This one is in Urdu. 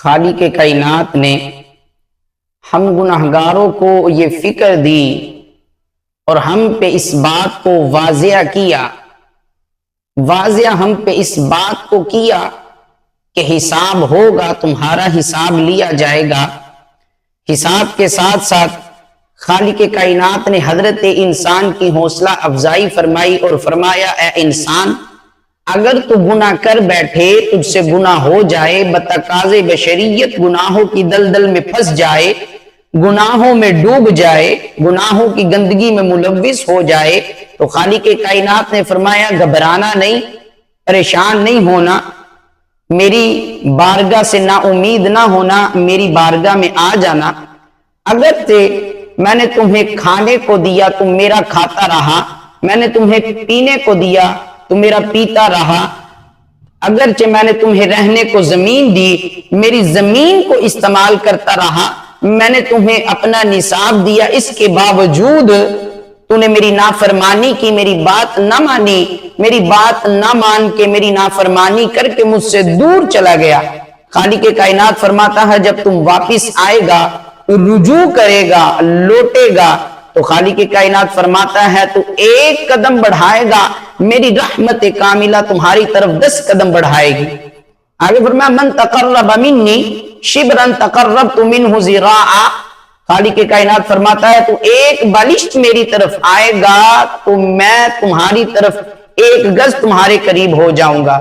خالق کائنات نے ہم گناہگاروں کو یہ فکر دی اور ہم پہ اس بات کو واضح کیا، ہم پہ اس بات کو کیا کہ حساب ہوگا، تمہارا حساب لیا جائے گا۔ حساب کے ساتھ ساتھ خالق کائنات نے حضرت انسان کی حوصلہ افزائی فرمائی اور فرمایا، اے انسان، اگر تو گناہ کر بیٹھے، تجھ سے گناہ ہو جائے، بتقاض بشریت گناہوں کی دلدل میں پھنس جائے، گناہوں میں ڈوب جائے، گناہوں کی گندگی میں ملوث ہو جائے، تو خالق کائنات نے فرمایا گھبرانا نہیں، پریشان نہیں ہونا، میری بارگاہ سے نا امید نہ ہونا، میری بارگاہ میں آ جانا۔ اگر میں نے تمہیں کھانے کو دیا تم میرا کھاتا رہا، میں نے تمہیں پینے کو دیا تم میرا پیتا رہا، اگرچہ میں نے تمہیں رہنے کو زمین دی، میری زمین کو استعمال کرتا رہا، میں نے تمہیں اپنا نصاب دیا، اس کے باوجود تو نے میری نافرمانی کی، میری بات نہ مانی، میری بات نہ مان کے میری نافرمانی کر کے مجھ سے دور چلا گیا۔ خالق کائنات فرماتا ہے جب تم واپس آئے گا، رجوع کرے گا، لوٹے گا، تو خالق کائنات فرماتا ہے تو ایک قدم بڑھائے گا، میری رحمت کاملہ تمہاری طرف 10 قدم بڑھائے گی۔ آگے فرمایا من تقرب منی شبرا تقربت منہ ذراعا، خالق کائنات فرماتا ہے تو ایک بالشت میری طرف آئے گا تو میں تمہاری طرف 1 گز تمہارے قریب ہو جاؤں گا۔